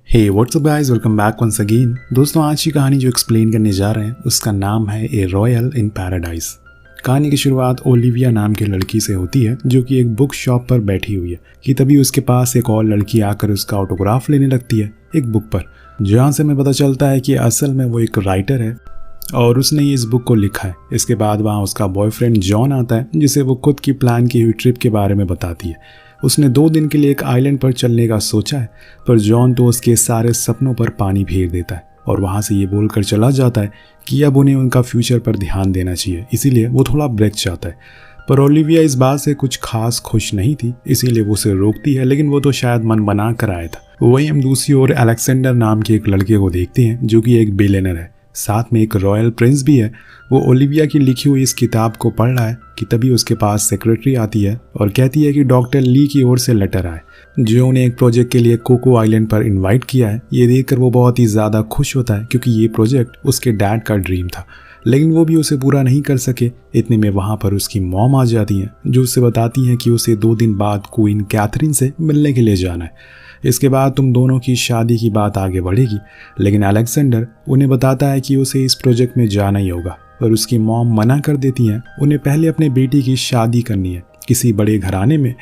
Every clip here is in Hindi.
हे what's up guys, welcome back once again. दोस्तों, आज की कहानी जो एक्सप्लेन करने जा रहे हैं उसका नाम है ए रॉयल इन पैराडाइज। कहानी की शुरुआत ओलिविया नाम की लड़की से होती है जो कि एक बुक शॉप पर बैठी हुई है कि तभी उसके पास एक और लड़की आकर उसका ऑटोग्राफ लेने लगती है एक बुक पर, जहाँ से हमें पता चलता है कि असल में वो एक राइटर है और उसने ही इस बुक को लिखा है। इसके बाद वहाँ उसका बॉयफ्रेंड जॉन आता है जिसे वो खुद की प्लान की हुई ट्रिप के बारे में बताती है। उसने 2 दिन के लिए एक आइलैंड पर चलने का सोचा है, पर जॉन तो उसके सारे सपनों पर पानी फेर देता है और वहाँ से ये बोलकर चला जाता है कि अब उन्हें उनका फ्यूचर पर ध्यान देना चाहिए, इसीलिए वो थोड़ा ब्रेक चाहता है। पर ओलिविया इस बात से कुछ खास खुश नहीं थी, इसीलिए वो उसे रोकती है, लेकिन वो तो शायद मन बना कर आया था। वही हम दूसरी ओर अलेक्जेंडर नाम के एक लड़के को देखते हैं जो कि एक बिलियनर है, साथ में एक रॉयल प्रिंस भी है। वो ओलिविया की लिखी हुई इस किताब को पढ़ रहा है कि तभी उसके पास सेक्रेटरी आती है और कहती है कि डॉक्टर ली की ओर से लेटर आए जो उन्हें एक प्रोजेक्ट के लिए कोको आइलैंड पर इनवाइट किया है। ये देखकर वो बहुत ही ज़्यादा खुश होता है क्योंकि ये प्रोजेक्ट उसके डैड का ड्रीम था, लेकिन वो भी उसे पूरा नहीं कर सके। इतने में वहाँ पर उसकी मॉम आ जाती हैं जो उससे बताती हैं कि उसे 2 दिन बाद क्वीन कैथरीन से मिलने के लिए जाना है। इसके बाद तुम दोनों की शादी की बात आगे बढ़ेगी, लेकिन अलेक्जेंडर उन्हें बताता है कि उसे इस प्रोजेक्ट में जाना ही होगा, पर उसकी मॉम मना कर देती हैं। उन्हें पहले अपने बेटी की शादी करनी है किसी बड़े घराने में,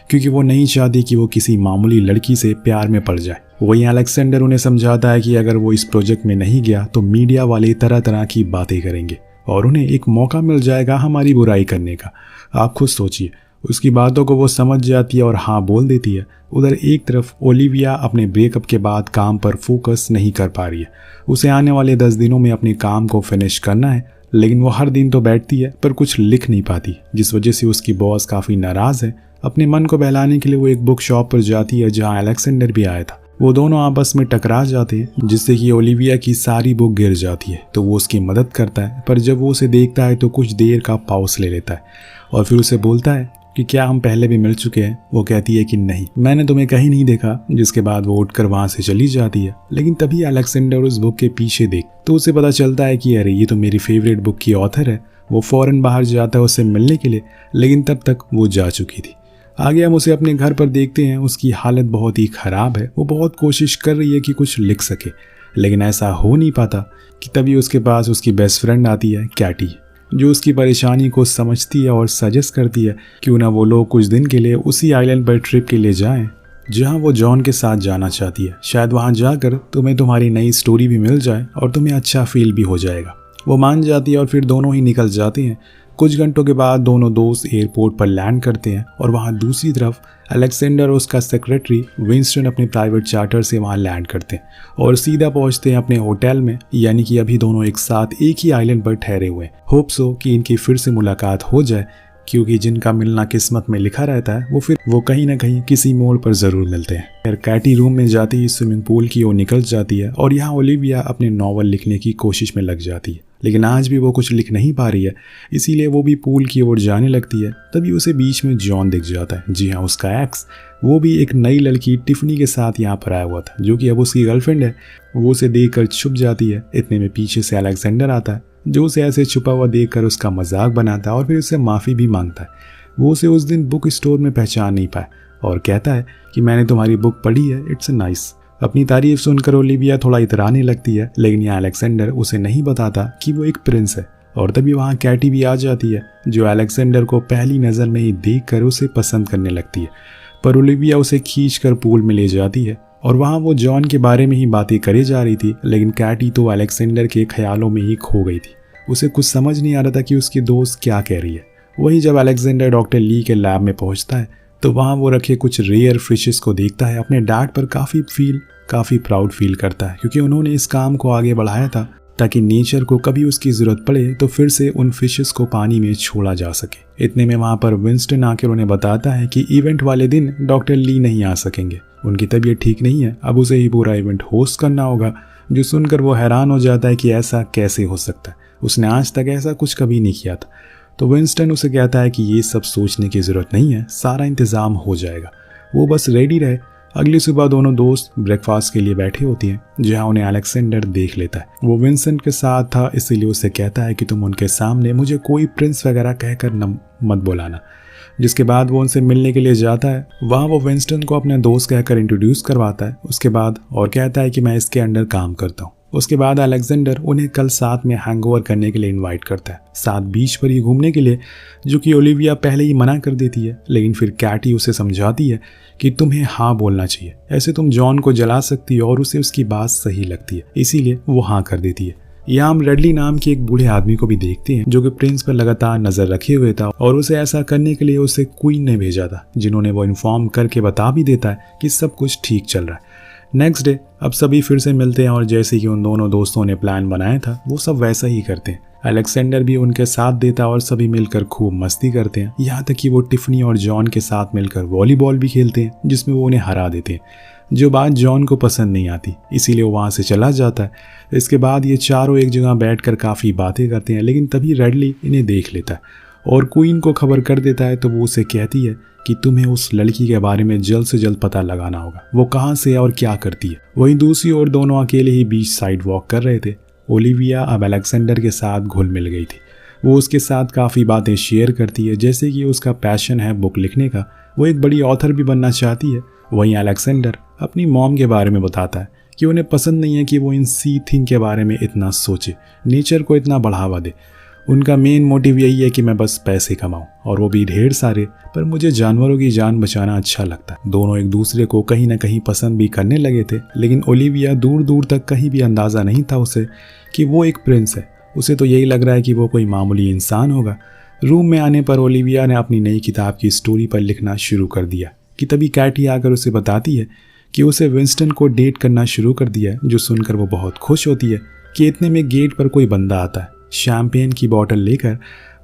क्योंकि वो नहीं चाहती कि वो किसी मामूली लड़की से प्यार में पड़ जाए। वहीं अलेक्जेंडर उन्हें समझाता है कि अगर वो इस प्रोजेक्ट में नहीं गया तो मीडिया वाले तरह तरह की बातें करेंगे और उन्हें एक मौका मिल जाएगा हमारी बुराई करने का। आप खुद सोचिए। उसकी बातों को वो समझ जाती है और हाँ बोल देती है। उधर एक तरफ ओलिविया अपने ब्रेकअप के बाद काम पर फोकस नहीं कर पा रही है। उसे आने वाले 10 दिनों में अपने काम को फिनिश करना है, लेकिन वो हर दिन तो बैठती है पर कुछ लिख नहीं पाती, जिस वजह से उसकी बॉस काफ़ी नाराज़ है। अपने मन को बहलाने के लिए वो एक बुक शॉप पर जाती है जहाँ अलेक्जेंडर भी आया था। वो दोनों आपस में टकरा जाते हैं जिससे कि ओलिविया की सारी बुक गिर जाती है, तो वो उसकी मदद करता है। पर जब वो उसे देखता है तो कुछ देर का पॉज ले लेता है और फिर उसे बोलता है कि क्या हम पहले भी मिल चुके हैं। वो कहती है कि नहीं, मैंने तुम्हें कहीं नहीं देखा, जिसके बाद वो उठकर वहां से चली जाती है। लेकिन तभी अलेक्जेंडर उस बुक के पीछे देख तो उसे पता चलता है कि अरे ये तो मेरी फेवरेट बुक की ऑथर है। वो फौरन बाहर जाता है उससे मिलने के लिए, लेकिन तब तक वो जा चुकी थी। आगे हम उसे अपने घर पर देखते हैं। उसकी हालत बहुत ही खराब है। वो बहुत कोशिश कर रही है कि कुछ लिख सके, लेकिन ऐसा हो नहीं पाता कि तभी उसके पास उसकी बेस्ट फ्रेंड आती है कैटी, जो उसकी परेशानी को समझती है और सजेस्ट करती है क्यों ना वो लोग कुछ दिन के लिए उसी आइलैंड पर ट्रिप के लिए जाएं जहां वो जॉन के साथ जाना चाहती है। शायद वहां जाकर तुम्हें तुम्हारी नई स्टोरी भी मिल जाए और तुम्हें अच्छा फील भी हो जाएगा। वो मान जाती है और फिर दोनों ही निकल जाते हैं। कुछ घंटों के बाद दोनों दोस्त एयरपोर्ट पर लैंड करते हैं और वहाँ दूसरी तरफ अलेक्जेंडर और उसका सेक्रेटरी विंस्टन अपने प्राइवेट चार्टर से वहाँ लैंड करते हैं और सीधा पहुँचते हैं अपने होटल में। यानी कि अभी दोनों एक साथ एक ही आइलैंड पर ठहरे हुए हैं। होप सो कि इनकी फिर से मुलाकात हो जाए, क्योंकि जिनका मिलना किस्मत में लिखा रहता है वो कहीं ना कहीं किसी मोड़ पर जरूर मिलते हैं। फिर कैटी रूम में जाती ही स्विमिंग पूल की ओर निकल जाती है और यहाँ ओलिविया अपने नॉवल लिखने की कोशिश में लग जाती है, लेकिन आज भी वो कुछ लिख नहीं पा रही है, इसीलिए वो भी पूल की ओर जाने लगती है। तभी उसे बीच में जॉन दिख जाता है। जी हाँ, उसका एक्स। वो भी एक नई लड़की टिफनी के साथ यहाँ पर आया हुआ था, जो कि अब उसकी गर्लफ्रेंड है। वो उसे देखकर छुप जाती है। इतने में पीछे से अलेक्जेंडर आता है, जो उसे ऐसे छुपा हुआ देखकर उसका मजाक बनाता है और फिर उससे माफ़ी भी मांगता है। वो उसे उस दिन बुक स्टोर में पहचान नहीं पाया और कहता है कि मैंने तुम्हारी बुक पढ़ी है, इट्स नाइस। अपनी तारीफ सुनकर ओलिविया थोड़ा इतराने लगती है, लेकिन यहाँ अलेक्जेंडर उसे नहीं बताता कि वो एक प्रिंस है। और तभी वहाँ कैटी भी आ जाती है, जो अलेक्जेंडर को पहली नज़र में ही देखकर उसे पसंद करने लगती है। पर ओलिविया उसे खींचकर पूल में ले जाती है और वहाँ वो जॉन के बारे में ही बातें करे जा रही थी, लेकिन कैटी तो अलेक्जेंडर के ख्यालों में ही खो गई थी। उसे कुछ समझ नहीं आ रहा था कि उसकी दोस्त क्या कह रही है। वहीं जब अलेक्जेंडर डॉक्टर ली के लैब में पहुंचता है तो वहाँ वो रखे कुछ रेयर फिशेस को देखता है। अपने डैड पर काफ़ी प्राउड फील करता है, क्योंकि उन्होंने इस काम को आगे बढ़ाया था ताकि नेचर को कभी उसकी ज़रूरत पड़े तो फिर से उन फिशेस को पानी में छोड़ा जा सके। इतने में वहाँ पर विंस्टन आकर उन्हें बताता है कि इवेंट वाले दिन डॉक्टर ली नहीं आ सकेंगे, उनकी तबीयत ठीक नहीं है, अब उसे ही पूरा इवेंट होस्ट करना होगा। जो सुनकर वो हैरान हो जाता है कि ऐसा कैसे हो सकता है, उसने आज तक ऐसा कुछ कभी नहीं किया था। तो विंस्टन उसे कहता है कि ये सब सोचने की ज़रूरत नहीं है, सारा इंतज़ाम हो जाएगा, वो बस रेडी रहे। अगली सुबह दोनों दोस्त ब्रेकफास्ट के लिए बैठे होती हैं, जहां उन्हें अलेक्जेंडर देख लेता है। वो विंसेंट के साथ था, इसीलिए उसे कहता है कि तुम उनके सामने मुझे कोई प्रिंस वगैरह कहकर मत बुलाना। जिसके बाद वो उनसे मिलने के लिए जाता है। वहाँ वो विंस्टन को अपने दोस्त कहकर इंट्रोड्यूस करवाता है। उसके बाद और कहता है कि मैं इसके अंडर काम करता हूँ। उसके बाद अलेक्जेंडर उन्हें कल साथ में हैंगओवर करने के लिए इनवाइट करता है, साथ बीच पर ही घूमने के लिए, जो कि ओलिविया पहले ही मना कर देती है। लेकिन फिर कैटी उसे समझाती है कि तुम्हें हाँ बोलना चाहिए, ऐसे तुम जॉन को जला सकती हो और उसे उसकी बात सही लगती है, इसीलिए वो हाँ कर देती है। यहाँ हम रेडली नाम के एक बूढ़े आदमी को भी देखते हैं जो कि प्रिंस पर लगातार नजर रखे हुए था और उसे ऐसा करने के लिए उसे क्वीन ने भेजा था, जिन्होंने वो इन्फॉर्म करके बता भी देता है कि सब कुछ ठीक चल रहा है। नेक्स्ट डे अब सभी फिर से मिलते हैं और जैसे कि उन दोनों दोस्तों ने प्लान बनाया था वो सब वैसा ही करते हैं। अलेक्जेंडर भी उनके साथ देता है और सभी मिलकर खूब मस्ती करते हैं, यहाँ तक कि वो टिफनी और जॉन के साथ मिलकर वॉलीबॉल भी खेलते हैं, जिसमें वो उन्हें हरा देते हैं, जो बात जॉन को पसंद नहीं आती, इसीलिए वो वहाँ से चला जाता है। इसके बाद ये चारों एक जगह बैठकर काफ़ी बातें करते हैं, लेकिन तभी रेडली इन्हें देख लेता है और क्वीन को खबर कर देता है। तो वो उसे कहती है कि तुम्हें उस लड़की के बारे में जल्द से जल्द पता लगाना होगा, वो कहाँ से है और क्या करती है। वहीं दूसरी ओर दोनों अकेले ही बीच साइड वॉक कर रहे थे। ओलिविया अब अलेक्जेंडर के साथ घुल मिल गई थी। वो उसके साथ काफ़ी बातें शेयर करती है, जैसे कि उसका पैशन है बुक लिखने का, वो एक बड़ी ऑथर भी बनना चाहती है। वहीं अलेक्जेंडर अपनी मॉम के बारे में बताता है कि उन्हें पसंद नहीं है कि वो इन सी थिंग के बारे में इतना सोचे, नेचर को इतना बढ़ावा दे। उनका मेन मोटिव यही है कि मैं बस पैसे कमाऊं, और वो भी ढेर सारे, पर मुझे जानवरों की जान बचाना अच्छा लगता है। दोनों एक दूसरे को कहीं ना कहीं पसंद भी करने लगे थे, लेकिन ओलिविया दूर दूर तक कहीं भी अंदाज़ा नहीं था उसे कि वो एक प्रिंस है। उसे तो यही लग रहा है कि वो कोई मामूली इंसान होगा। रूम में आने पर ओलिविया ने अपनी नई किताब की स्टोरी पर लिखना शुरू कर दिया कि तभी कैटी आकर उसे बताती है कि उसे विंस्टन को डेट करना शुरू कर दिया है, जो सुनकर वो बहुत खुश होती है कि इतने में गेट पर कोई बंदा आता है शैंपेन की बोतल लेकर।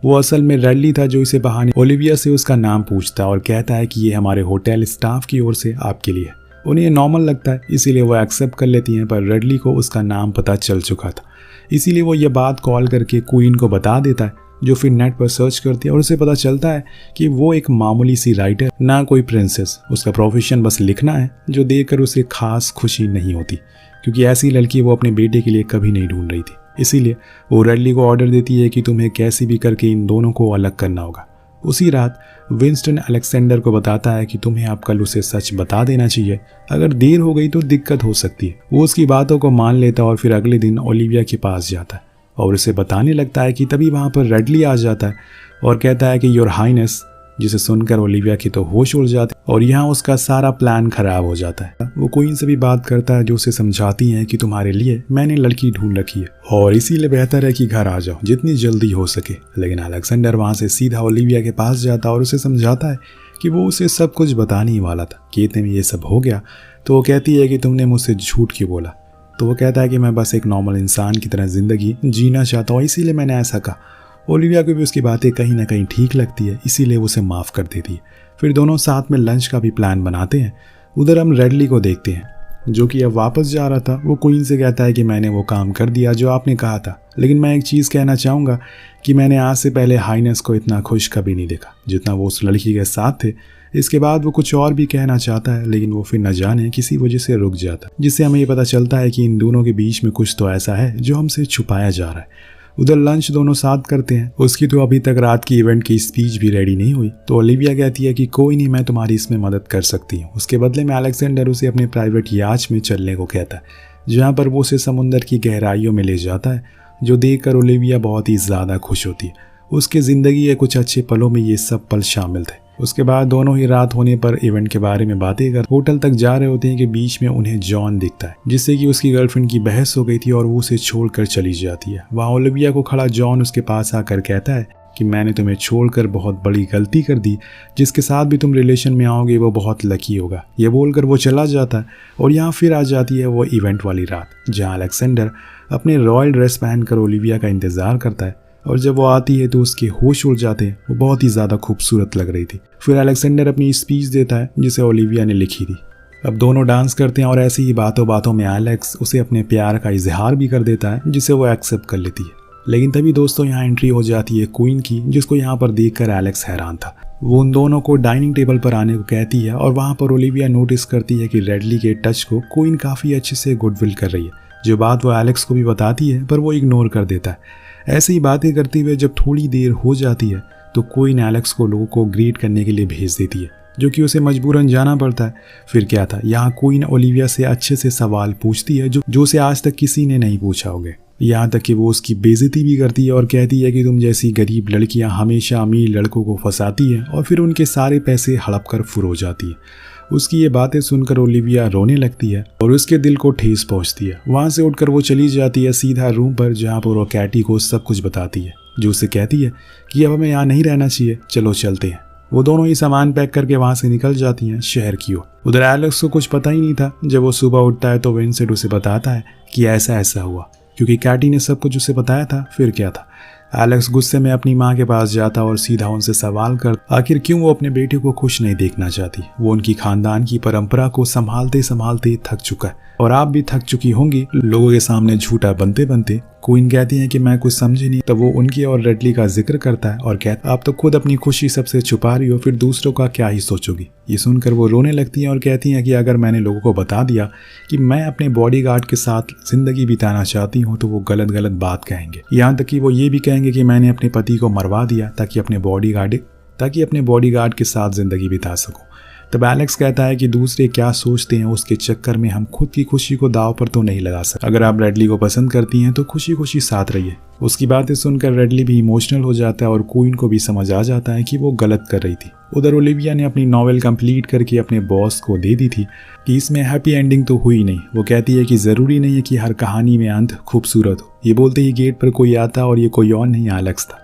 वो असल में रेडली था, जो इसे बहाने ओलिविया से उसका नाम पूछता है और कहता है कि ये हमारे होटल स्टाफ की ओर से आपके लिए। उन्हें नॉर्मल लगता है, इसीलिए वो एक्सेप्ट कर लेती हैं, पर रेडली को उसका नाम पता चल चुका था, इसीलिए वो ये बात कॉल करके क्वीन को बता देता है, जो फिर नेट पर सर्च करती है और उसे पता चलता है कि वो एक मामूली सी राइटर, ना कोई प्रिंसेस। उसका प्रोफेशन बस लिखना है, जो देखकर उसे खास खुशी नहीं होती, क्योंकि ऐसी लड़की वो अपने बेटे के लिए कभी नहीं ढूंढ रही थी। इसीलिए वो रेडली को ऑर्डर देती है कि तुम्हें कैसे भी करके इन दोनों को अलग करना होगा। उसी रात विंस्टन अलेक्जेंडर को बताता है कि तुम्हें अब कल उसे सच बता देना चाहिए, अगर देर हो गई तो दिक्कत हो सकती है। वो उसकी बातों को मान लेता और फिर अगले दिन ओलिविया के पास जाता है और उसे बताने लगता है कि तभी वहाँ पर रेडली आ जाता है और कहता है कि योर हाइनेस, जिसे सुनकर ओलिविया की तो होश उड़ जाती है और यहाँ उसका सारा प्लान खराब हो जाता है। वो क्वीन से भी बात करता है, जो उसे समझाती है कि तुम्हारे लिए मैंने लड़की ढूंढ रखी है और इसीलिए बेहतर है कि घर आ जाओ जितनी जल्दी हो सके। लेकिन अलेक्जेंडर वहाँ से सीधा ओलिविया के पास जाता और उसे समझाता है कि वो उसे सब कुछ बताने ही वाला था कि इतने में ये सब हो गया। तो वो कहती है कि तुमने मुझसे झूठ क्यों बोला। तो वो कहता है कि मैं बस एक नॉर्मल इंसान की तरह ज़िंदगी जीना चाहता हूँ, इसीलिए मैंने ऐसा कहा। ओलिविया को भी उसकी बातें कहीं ना कहीं ठीक लगती है, इसीलिए वो उसे माफ़ कर देती है। फिर दोनों साथ में लंच का भी प्लान बनाते हैं। उधर हम रेडली को देखते हैं, जो कि अब वापस जा रहा था। वो क्वीन से कहता है कि मैंने वो काम कर दिया जो आपने कहा था, लेकिन मैं एक चीज़ कहना चाहूँगा कि मैंने आज से पहले हाइनेस को इतना खुश कभी नहीं देखा जितना वो उस लड़की के साथ थे। इसके बाद वो कुछ और भी कहना चाहता है, लेकिन वो फिर न जाने किसी वजह से रुक जाता, जिससे हमें ये पता चलता है कि इन दोनों के बीच में कुछ तो ऐसा है जो हमसे छुपाया जा रहा है। उधर लंच दोनों साथ करते हैं। उसकी तो अभी तक रात की इवेंट की स्पीच भी रेडी नहीं हुई, तो ओलिविया कहती है कि कोई नहीं, मैं तुम्हारी इसमें मदद कर सकती हूँ। उसके बदले में अलेक्जेंडर उसे अपने प्राइवेट याच में चलने को कहता है, जहाँ पर वो उसे समुंदर की गहराइयों में ले जाता है, जो देखकर ओलिविया बहुत ही ज़्यादा खुश होती है। उसकी ज़िंदगी के कुछ अच्छे पलों में ये सब पल शामिल थे। उसके बाद दोनों ही रात होने पर इवेंट के बारे में बातें कर होटल तक जा रहे होते हैं कि बीच में उन्हें जॉन दिखता है, जिससे कि उसकी गर्लफ्रेंड की बहस हो गई थी और वो उसे छोड़कर चली जाती है। वहाँ ओलिविया को खड़ा जॉन उसके पास आकर कहता है कि मैंने तुम्हें छोड़कर बहुत बड़ी गलती कर दी, जिसके साथ भी तुम रिलेशन में आओगे वो बहुत लकी होगा। ये बोलकर वो चला जाता है और यहाँ फिर आ जाती है वो इवेंट वाली रात, जहाँ अलेक्जेंडर अपने रॉयल ड्रेस पहनकर ओलिविया का इंतजार करता है और जब वो आती है तो उसके होश उड़ जाते हैं। वो बहुत ही ज़्यादा खूबसूरत लग रही थी। फिर अलेक्जेंडर अपनी स्पीच देता है जिसे ओलिविया ने लिखी थी। अब दोनों डांस करते हैं और ऐसे ही बातों बातों में एलेक्स उसे अपने प्यार का इजहार भी कर देता है, जिसे वो एक्सेप्ट कर लेती है। लेकिन तभी दोस्तों यहाँ एंट्री हो जाती है क्वीन की, जिसको यहाँ पर देखकर एलेक्स हैरान था। वो उन दोनों को डाइनिंग टेबल पर आने को कहती है और वहाँ पर ओलिविया नोटिस करती है कि रेडली के टच को क्वीन काफ़ी अच्छे से गुडविल कर रही है, जो बात वो एलेक्स को भी बताती है, पर वो इग्नोर कर देता है। ऐसे ही बातें करते हुए जब थोड़ी देर हो जाती है तो क्वीन एलेक्स को लोगों को ग्रीट करने के लिए भेज देती है, जो कि उसे मजबूरन जाना पड़ता है। फिर क्या था, यहाँ क्वीन ओलिविया से अच्छे से सवाल पूछती है जो उसे आज तक किसी ने नहीं पूछा होगा। यहाँ तक कि वो उसकी बेइज्जती भी करती है और कहती है कि तुम जैसी गरीब लड़कियां हमेशा अमीर लड़कों को फंसाती हैं और फिर उनके सारे पैसे हड़प कर फुर हो जाती है। उसकी ये बातें सुनकर ओलिविया रोने लगती है और उसके दिल को ठेस पहुंचती है। वहां से उठकर वो चली जाती है सीधा रूम पर, जहाँ पर वो कैटी को सब कुछ बताती है, जो उसे कहती है कि अब हमें यहाँ नहीं रहना चाहिए, चलो चलते हैं। वो दोनों ही सामान पैक करके वहां से निकल जाती हैं शहर की ओर। उधर एलेक्स को कुछ पता ही नहीं था। जब वो सुबह उठता है तो विंसेंट उसे बताता है कि ऐसा ऐसा हुआ, क्योंकि कैटी ने सब कुछ उसे बताया था। फिर क्या था, एलेक्स गुस्से में अपनी माँ के पास जाता और सीधा उनसे सवाल कर आखिर क्यों वो अपने बेटे को खुश नहीं देखना चाहती। वो उनकी खानदान की परंपरा को संभालते संभालते थक चुका है और आप भी थक चुकी होंगी लोगों के सामने झूठा बनते बनते। क्वीन कहती है कि मैं कुछ समझी नहीं। तब वो उनकी और रेडली का जिक्र करता है और कहता है आप तो खुद अपनी खुशी सबसे छुपा रही हो, फिर दूसरों का क्या ही सोचोगी। ये सुनकर वो रोने लगती हैं और कहती हैं कि अगर मैंने लोगों को बता दिया कि मैं अपने बॉडीगार्ड के साथ जिंदगी बिताना चाहती हूँ तो वो गलत गलत बात कहेंगे। यहाँ तक कि वो ये भी कहेंगे कि मैंने अपने पति को मरवा दिया ताकि अपने बॉडीगार्ड के साथ जिंदगी बिता सकूं। तब एलेक्स कहता है कि दूसरे क्या सोचते हैं उसके चक्कर में हम खुद की खुशी को दांव पर तो नहीं लगा सकते। अगर आप रेडली को पसंद करती हैं तो खुशी खुशी साथ रहिए। उसकी बातें सुनकर रेडली भी इमोशनल हो जाता है और क्वीन को भी समझ आ जाता है कि वो गलत कर रही थी। उधर ओलिविया ने अपनी नॉवेल कंप्लीट करके अपने बॉस को दे दी थी कि इसमें हैप्पी एंडिंग तो हुई नहीं। वो कहती है कि ज़रूरी नहीं है कि हर कहानी में अंत खूबसूरत हो। ये बोलते ही गेट पर कोई आता और ये कोई और नहीं एलेक्स था,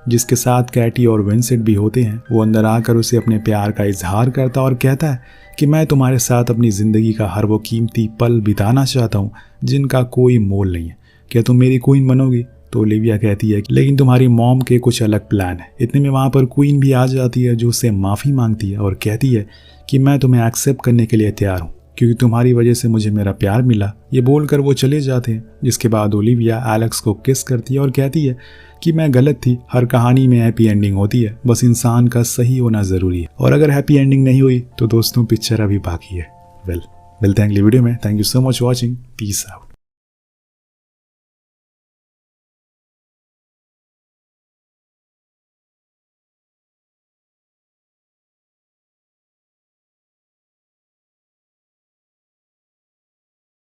जिसके साथ कैटी और विंसेंट भी होते हैं। वो अंदर आकर उसे अपने प्यार का इजहार करता और कहता है कि मैं तुम्हारे साथ अपनी ज़िंदगी का हर वो कीमती पल बिताना चाहता हूँ जिनका कोई मोल नहीं है। क्या तुम मेरी क्वीन बनोगी? तो ओलिविया कहती है लेकिन तुम्हारी मॉम के कुछ अलग प्लान है। इतने में वहाँ पर क्वीन भी आ जाती है, जो उससे माफ़ी मांगती है और कहती है कि मैं तुम्हें एक्सेप्ट करने के लिए तैयार हूँ, क्योंकि तुम्हारी वजह से मुझे मेरा प्यार मिला। ये बोलकर वो चले जाते हैं, जिसके बाद ओलिविया एलेक्स को किस करती है और कहती है कि मैं गलत थी, हर कहानी में हैप्पी एंडिंग होती है, बस इंसान का सही होना ज़रूरी है, और अगर हैप्पी एंडिंग नहीं हुई तो दोस्तों पिक्चर अभी बाकी है। मिलते हैं अगली वीडियो में। Thank you so much watching. Peace out.